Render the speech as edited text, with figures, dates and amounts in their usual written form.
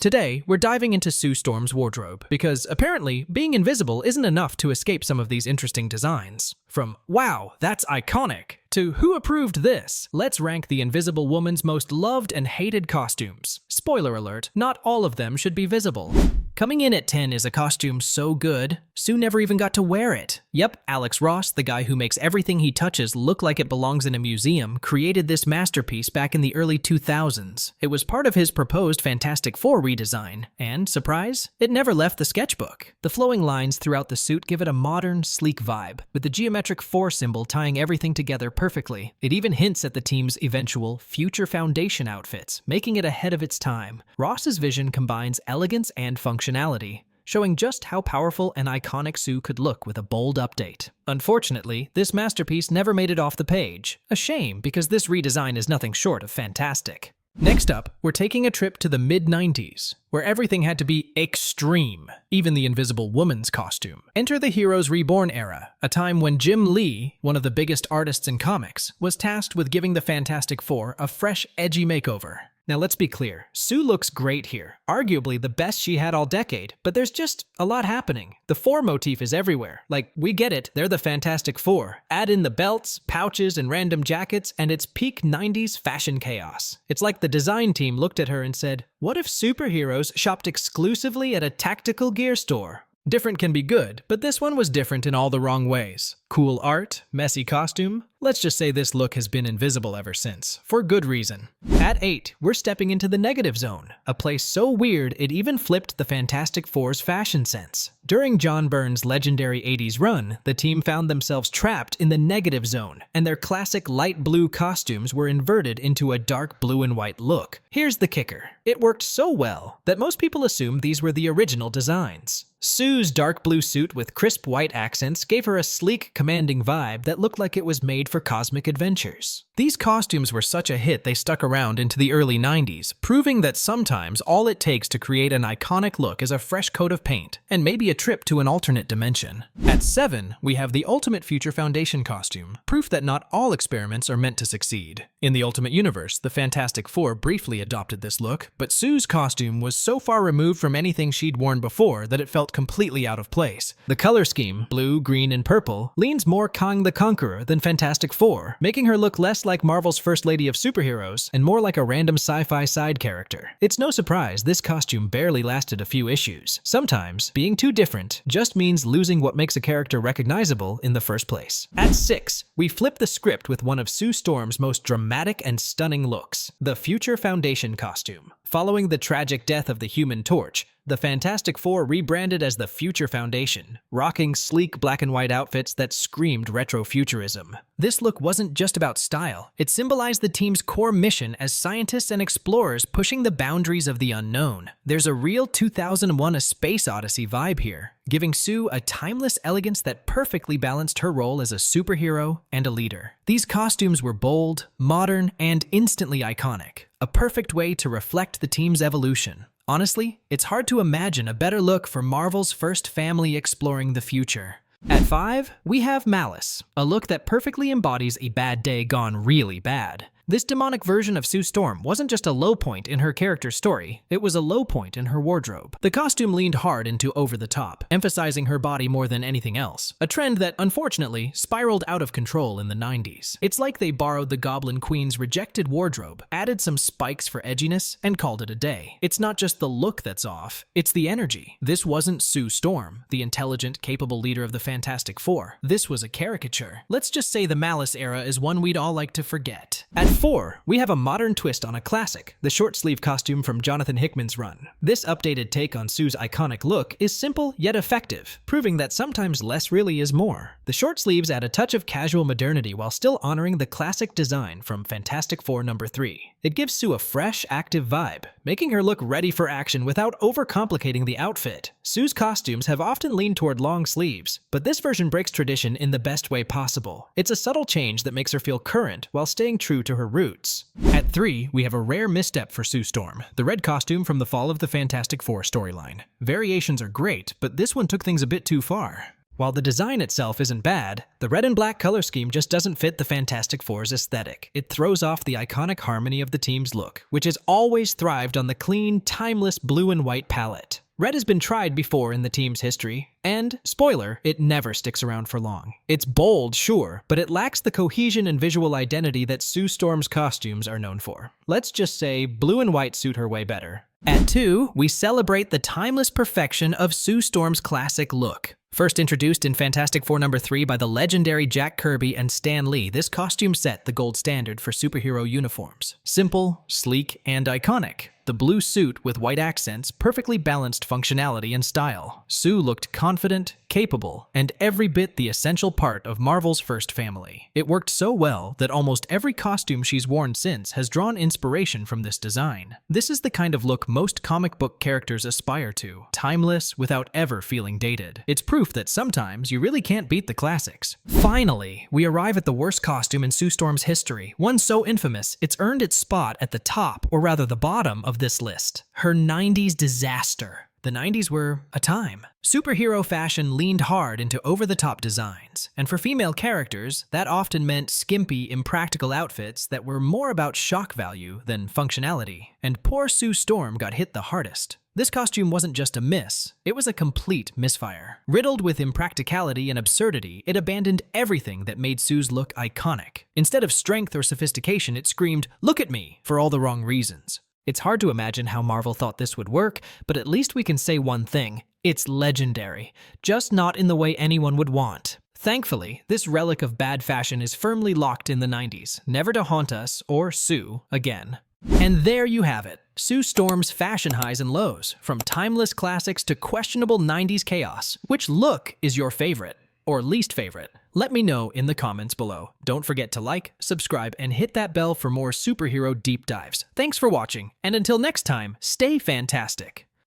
Today, we're diving into Sue Storm's wardrobe, because apparently, being invisible isn't enough to escape some of these interesting designs. From, wow, that's iconic, to who approved this? Let's rank the Invisible Woman's most loved and hated costumes. Spoiler alert, not all of them should be visible. Coming in at 10 is a costume so good, Sue never even got to wear it. Yep, Alex Ross, the guy who makes everything he touches look like it belongs in a museum, created this masterpiece back in the early 2000s. It was part of his proposed Fantastic Four redesign, and, surprise, it never left the sketchbook. The flowing lines throughout the suit give it a modern, sleek vibe, with the geometric 4 symbol tying everything together perfectly. It even hints at the team's eventual Future Foundation outfits, making it ahead of its time. Ross's vision combines elegance and functionality, showing just how powerful and iconic Sue could look with a bold update. Unfortunately, this masterpiece never made it off the page. A shame, because this redesign is nothing short of fantastic. Next up, we're taking a trip to the mid-90s, where everything had to be extreme, even the Invisible Woman's costume. Enter the Heroes Reborn era, a time when Jim Lee, one of the biggest artists in comics, was tasked with giving the Fantastic Four a fresh, edgy makeover. Now let's be clear, Sue looks great here, arguably the best she had all decade, but there's just a lot happening. The four motif is everywhere. Like, we get it, they're the Fantastic Four. Add in the belts, pouches, and random jackets, and it's peak 90s fashion chaos. It's like the design team looked at her and said, what if superheroes shopped exclusively at a tactical gear store? Different can be good, but this one was different in all the wrong ways. Cool art, messy costume. Let's just say this look has been invisible ever since, for good reason. At 8, we're stepping into the negative zone, a place so weird it even flipped the Fantastic Four's fashion sense. During John Byrne's legendary 80s run, the team found themselves trapped in the negative zone, and their classic light blue costumes were inverted into a dark blue and white look. Here's the kicker. It worked so well that most people assumed these were the original designs. Sue's dark blue suit with crisp white accents gave her a sleek, commanding vibe that looked like it was made for cosmic adventures. These costumes were such a hit they stuck around into the early 90s, proving that sometimes all it takes to create an iconic look is a fresh coat of paint, and maybe a trip to an alternate dimension. At 7, we have the Ultimate Future Foundation costume, proof that not all experiments are meant to succeed. In the Ultimate Universe, the Fantastic Four briefly adopted this look, but Sue's costume was so far removed from anything she'd worn before that it felt completely out of place. The color scheme, blue, green, and purple, leans more Kang the Conqueror than Fantastic Four, making her look less like Marvel's First Lady of Superheroes and more like a random sci-fi side character. It's no surprise this costume barely lasted a few issues. Sometimes, being too different just means losing what makes a character recognizable in the first place. At 6, we flip the script with one of Sue Storm's most dramatic and stunning looks, the Future Foundation costume. Following the tragic death of the Human Torch, the Fantastic Four rebranded as the Future Foundation, rocking sleek black and white outfits that screamed retrofuturism. This look wasn't just about style, it symbolized the team's core mission as scientists and explorers pushing the boundaries of the unknown. There's a real 2001: A Space Odyssey vibe here, giving Sue a timeless elegance that perfectly balanced her role as a superhero and a leader. These costumes were bold, modern, and instantly iconic, a perfect way to reflect the team's evolution. Honestly, it's hard to imagine a better look for Marvel's first family exploring the future. At 5, we have Malice, a look that perfectly embodies a bad day gone really bad. This demonic version of Sue Storm wasn't just a low point in her character's story, it was a low point in her wardrobe. The costume leaned hard into over the top, emphasizing her body more than anything else, a trend that, unfortunately, spiraled out of control in the 90s. It's like they borrowed the Goblin Queen's rejected wardrobe, added some spikes for edginess, and called it a day. It's not just the look that's off, it's the energy. This wasn't Sue Storm, the intelligent, capable leader of the Fantastic Four. This was a caricature. Let's just say the Malice era is one we'd all like to forget. At 4, we have a modern twist on a classic, the short-sleeve costume from Jonathan Hickman's run. This updated take on Sue's iconic look is simple yet effective, proving that sometimes less really is more. The short sleeves add a touch of casual modernity while still honoring the classic design from Fantastic Four #3. It gives Sue a fresh, active vibe, making her look ready for action without overcomplicating the outfit. Sue's costumes have often leaned toward long sleeves, but this version breaks tradition in the best way possible. It's a subtle change that makes her feel current while staying true to her roots. At 3, we have a rare misstep for Sue Storm, the red costume from the Fall of the Fantastic Four storyline. Variations are great, but this one took things a bit too far. While the design itself isn't bad, the red and black color scheme just doesn't fit the Fantastic Four's aesthetic. It throws off the iconic harmony of the team's look, which has always thrived on the clean, timeless blue and white palette. Red has been tried before in the team's history, and, spoiler, it never sticks around for long. It's bold, sure, but it lacks the cohesion and visual identity that Sue Storm's costumes are known for. Let's just say blue and white suit her way better. At 2, we celebrate the timeless perfection of Sue Storm's classic look. First introduced in Fantastic Four #3 by the legendary Jack Kirby and Stan Lee, this costume set the gold standard for superhero uniforms. Simple, sleek, and iconic. The blue suit with white accents perfectly balanced functionality and style. Sue looked confident, capable, and every bit the essential part of Marvel's first family. It worked so well that almost every costume she's worn since has drawn inspiration from this design. This is the kind of look most comic book characters aspire to, timeless without ever feeling dated. It's proof that sometimes you really can't beat the classics. Finally, we arrive at the worst costume in Sue Storm's history, one so infamous it's earned its spot at the top, or rather the bottom, of this list. Her 90s disaster. The 90s were a time. Superhero fashion leaned hard into over-the-top designs, and for female characters, that often meant skimpy, impractical outfits that were more about shock value than functionality. And poor Sue Storm got hit the hardest. This costume wasn't just a miss, it was a complete misfire. Riddled with impracticality and absurdity, it abandoned everything that made Sue's look iconic. Instead of strength or sophistication, it screamed, "Look at me," for all the wrong reasons. It's hard to imagine how Marvel thought this would work, but at least we can say one thing. It's legendary, just not in the way anyone would want. Thankfully, this relic of bad fashion is firmly locked in the 90s, never to haunt us, or Sue, again. And there you have it, Sue Storm's fashion highs and lows, from timeless classics to questionable 90s chaos. Which look is your favorite? Or least favorite? Let me know in the comments below. Don't forget to like, subscribe, and hit that bell for more superhero deep dives. Thanks for watching, and until next time, stay fantastic!